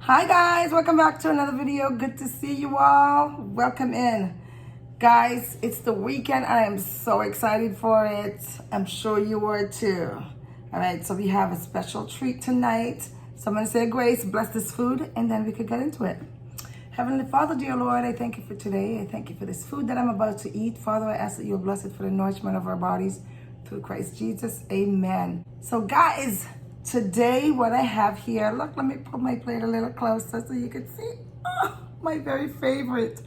Hi guys, welcome back to another video. Good to see you all. Welcome in. Guys, it's the weekend. I am so excited for it. I'm sure you were too. All right, so we have a special treat tonight. So I'm going to say grace, bless this food, and then we could get into it. Heavenly Father, dear Lord, I thank you for today. I thank you for this food that I'm about to eat. Father, I ask that you'll bless it for the nourishment of our bodies through Christ Jesus. Amen. So guys, today what I have here, look, let me put my plate a little closer so you can see. Oh, my very favorite.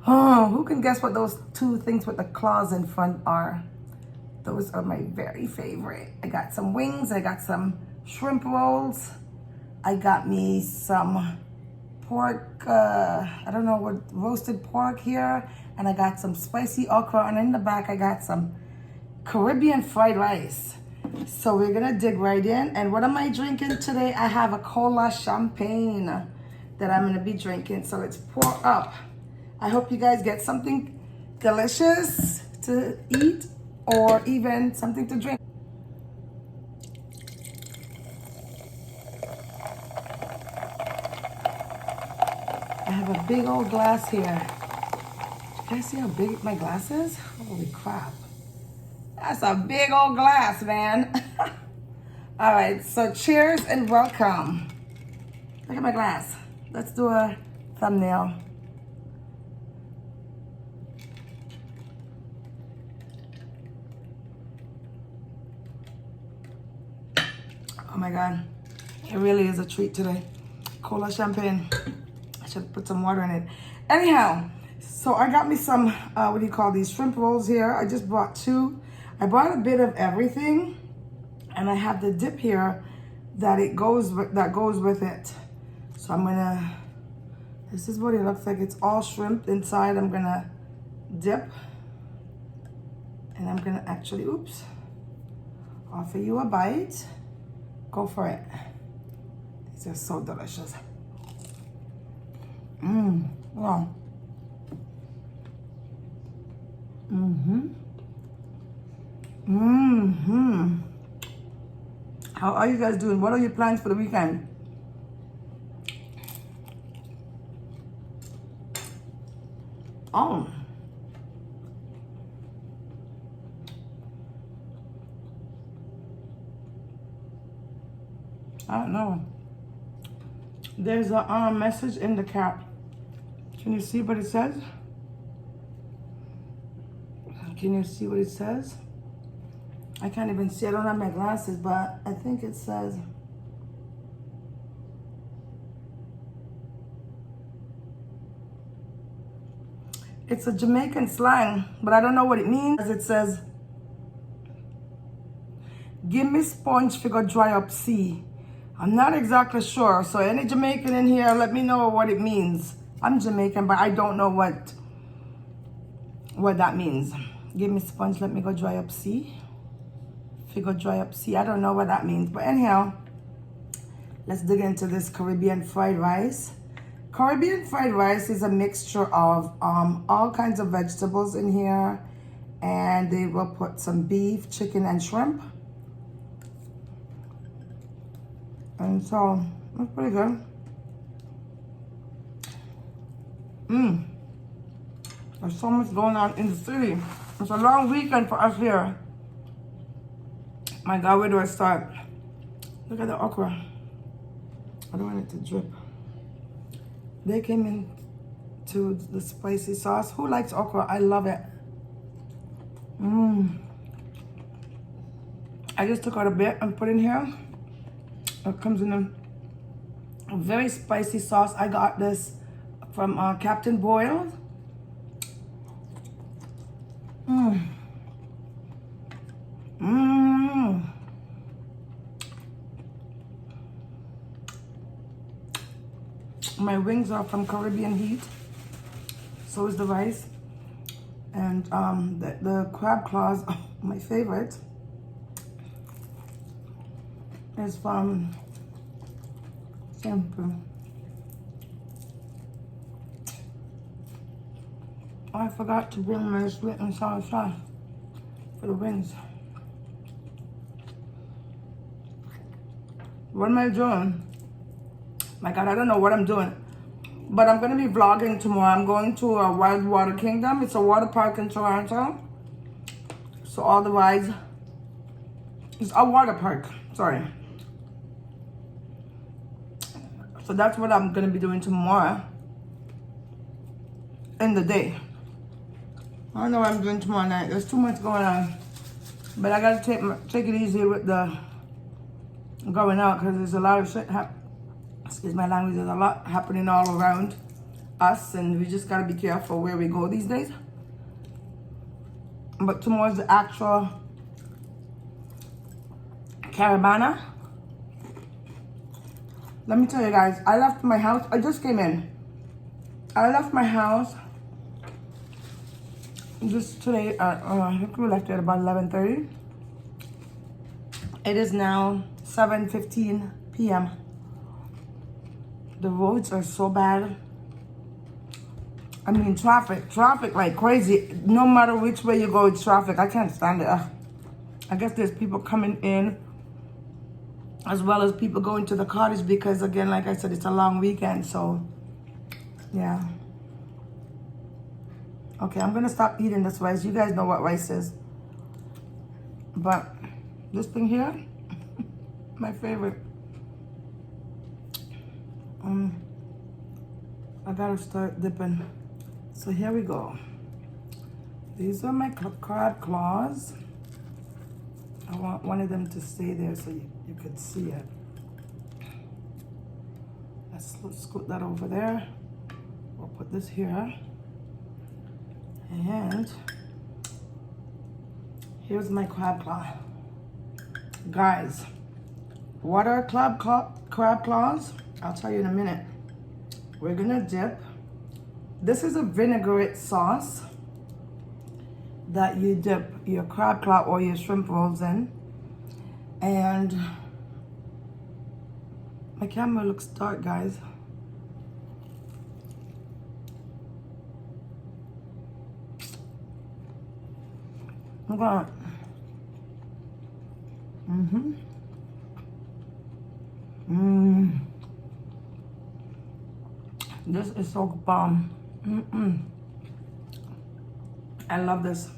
Oh, who can guess what those two things with the claws in front are? Those are my very favorite. I got some wings, I got some shrimp rolls, I got me some pork, I don't know what, roasted pork here, and I got some spicy okra, and in the back I got some Caribbean fried rice. So we're gonna dig right in. And what am I drinking today? I have a cola champagne that I'm gonna be drinking. So let's pour up. I hope you guys get something delicious to eat or even something to drink. I have a big old glass here. You guys see how big my glass is? Holy crap. That's a big old glass, man. All right, so cheers and welcome. Look at my glass. Let's do a thumbnail. Oh my God, it really is a treat today. Cola champagne. I should put some water in it. Anyhow, so I got me some, what do you call these, shrimp rolls here. I just bought two. I bought a bit of everything, and I have the dip here that goes with it. So I'm gonna, this is what it looks like. It's all shrimp inside. I'm gonna dip, and I'm gonna actually, oops, offer you a bite. Go for it. These are so delicious. Wow. How are you guys doing? What are your plans for the weekend? Oh. I don't know. There's a message in the cap. Can you see what it says? Can you see what it says? I can't even see. I don't have my glasses, but I think it says, it's a Jamaican slang, but I don't know what it means. It says, give me sponge figure dry up see. I'm not exactly sure. So any Jamaican in here, let me know what it means. I'm Jamaican, but I don't know what that means. Give me sponge, let me go dry up see. Figure dry up see. I don't know what that means. But anyhow, let's dig into this Caribbean fried rice. Caribbean fried rice is a mixture of all kinds of vegetables in here. And they will put some beef, chicken, and shrimp. And so, that's pretty good. There's so much going on in the city. It's a long weekend for us here. My God, where do I start? Look at the okra. I don't want it to drip. They came in to the spicy sauce. Who likes okra? I love it. I just took out a bit and put in here. It comes in a very spicy sauce. I got this from Captain Boyle. My wings are from Caribbean Heat. So is the rice. And the crab claws, oh, my favorite, is from Simple. Oh, I forgot to bring my sweet and sour sauce for the wings. What am I doing? My God, I don't know what I'm doing. But I'm going to be vlogging tomorrow. I'm going to a Wild Water Kingdom. It's a water park in Toronto. So all the rides. It's a water park. Sorry. So that's what I'm going to be doing tomorrow. In the day. I don't know what I'm doing tomorrow night. There's too much going on. But I got to take it easy with the going out. Because there's a lot of shit excuse my language. There's a lot happening all around us. And we just got to be careful where we go these days. But tomorrow's the actual Caravana. Let me tell you guys, I left my house. I just came in. I left my house just today. I think we left at about 11:30. It is now 7:15 p.m. The roads are so bad. I mean, traffic like crazy. No matter which way you go, it's traffic. I can't stand it. I guess there's people coming in as well as people going to the cottage because, again, like I said, it's a long weekend. So, yeah. Okay, I'm going to stop eating this rice. You guys know what rice is. But this thing here, my favorite. I gotta start dipping. So here we go. These are my crab claws. I want one of them to stay there so you could see it. Let's scoot that over there. We'll put this here. And here's my crab claw. Guys, what are crab claws? I'll tell you in a minute. We're gonna dip. This is a vinaigrette sauce that you dip your crab claw or your shrimp rolls in. And my camera looks dark, guys. Look at it. This is so bomb. I love this.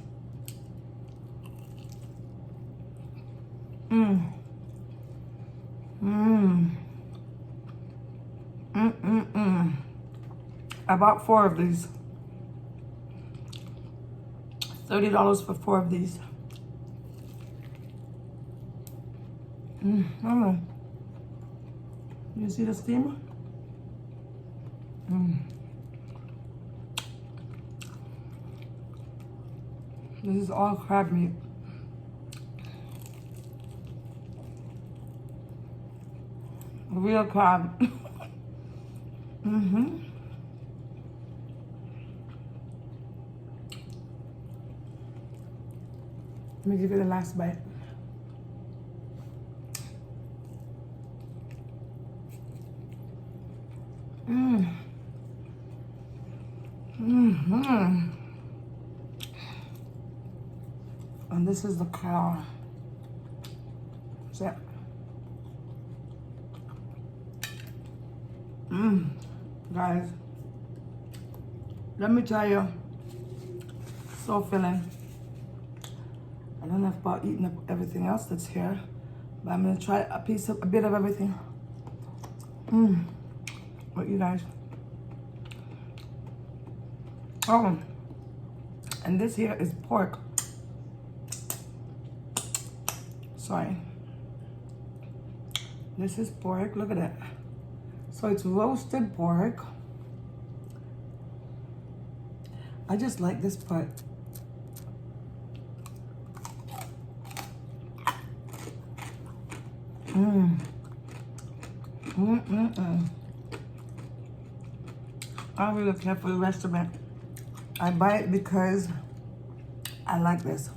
I bought 4 of these. $30 for 4 of these. You see the steam? This is all crab meat. Real crab. Let me give you the last bite. And this is the claw. So, guys, let me tell you, so filling. I don't know about eating up everything else that's here, but I'm gonna try a bit of everything. What you guys? Oh, and this here is pork. Sorry. This is pork. Look at it. So it's roasted pork. I just like this part. I really care for the rest of it. I buy it because I like this.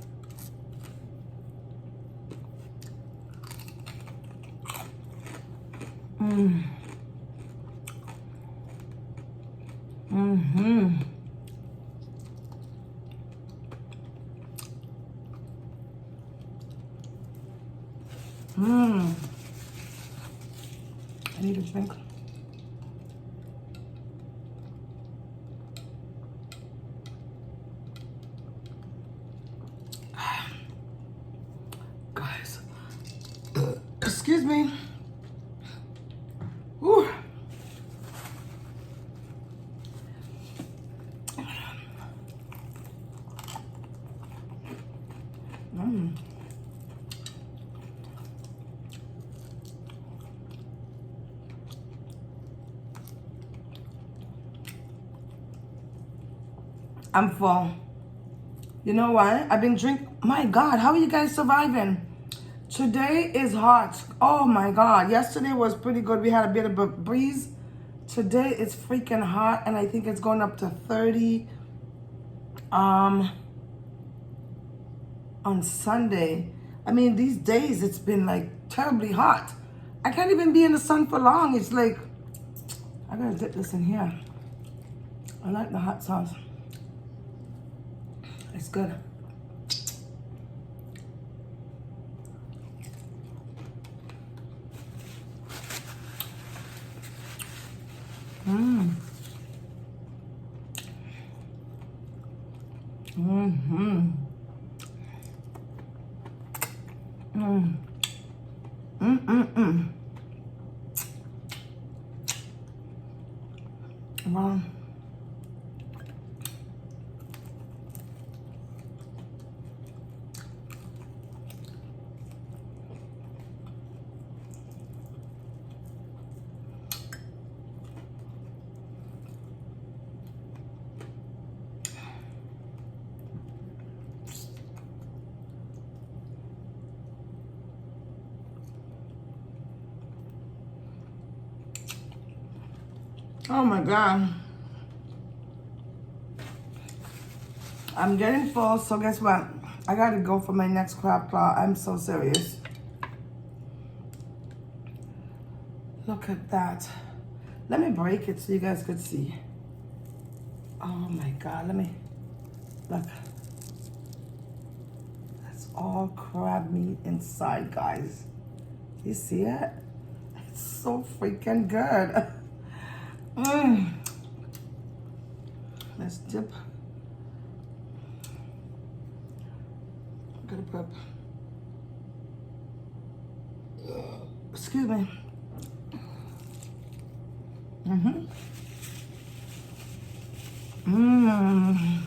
I need a drink. Guys, excuse me. Whew. I'm full. You know why? I've been drinking. My God, how are you guys surviving? Today is hot. Oh my God. Yesterday was pretty good. We had a bit of a breeze. Today it's freaking hot, and I think it's going up to 30 on Sunday. I mean, these days it's been like terribly hot. I can't even be in the sun for long. It's like, I gotta dip this in here. I like the hot sauce. It's good. Mmm. Mm-hmm. Mm. Mm-mm-mm. Wow. Oh my God. I'm getting full, so guess what? I gotta go for my next crab claw. I'm so serious. Look at that. Let me break it so you guys could see. Oh my God, let me, look. That's all crab meat inside, guys. You see it? It's so freaking good. Let's dip. I'm gonna put, excuse me. Mmm. Mmm.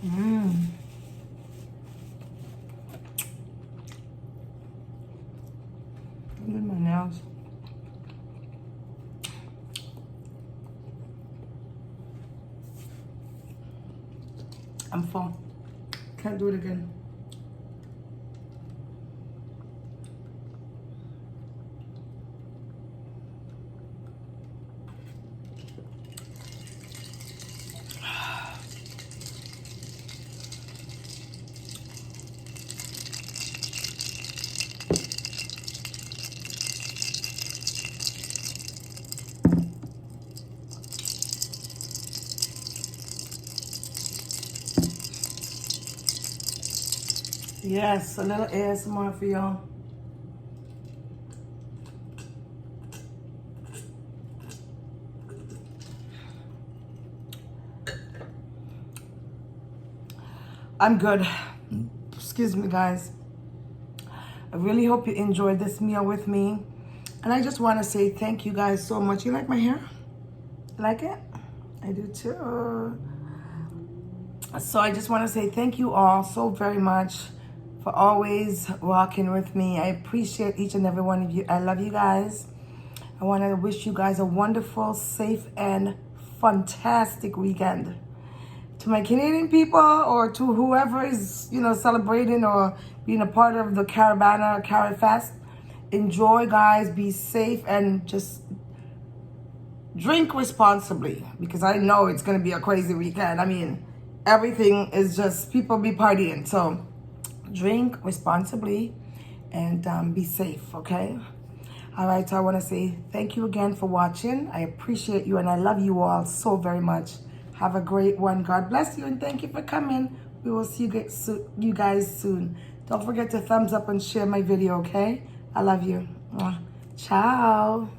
Mmm. Look at my nails. I'm full. Can't do it again. Yes, a little ASMR for y'all. I'm good. Excuse me, guys. I really hope you enjoyed this meal with me. And I just want to say thank you guys so much. You like my hair? Like it? I do too. So I just want to say thank you all so very much for always walking with me. I appreciate each and every one of you. I love you guys. I want to wish you guys a wonderful, safe, and fantastic weekend. To my Canadian people, or to whoever is, celebrating or being a part of the Caravana Carifest, enjoy, guys. Be safe and just drink responsibly, because I know it's going to be a crazy weekend. I mean, everything is just people be partying. So drink responsibly and be safe, okay? All right, so I want to say thank you again for watching. I appreciate you and I love you all so very much. Have a great one. God bless you and thank you for coming. We will see you guys soon. Don't forget to thumbs up and share my video, okay? I love you. Ciao.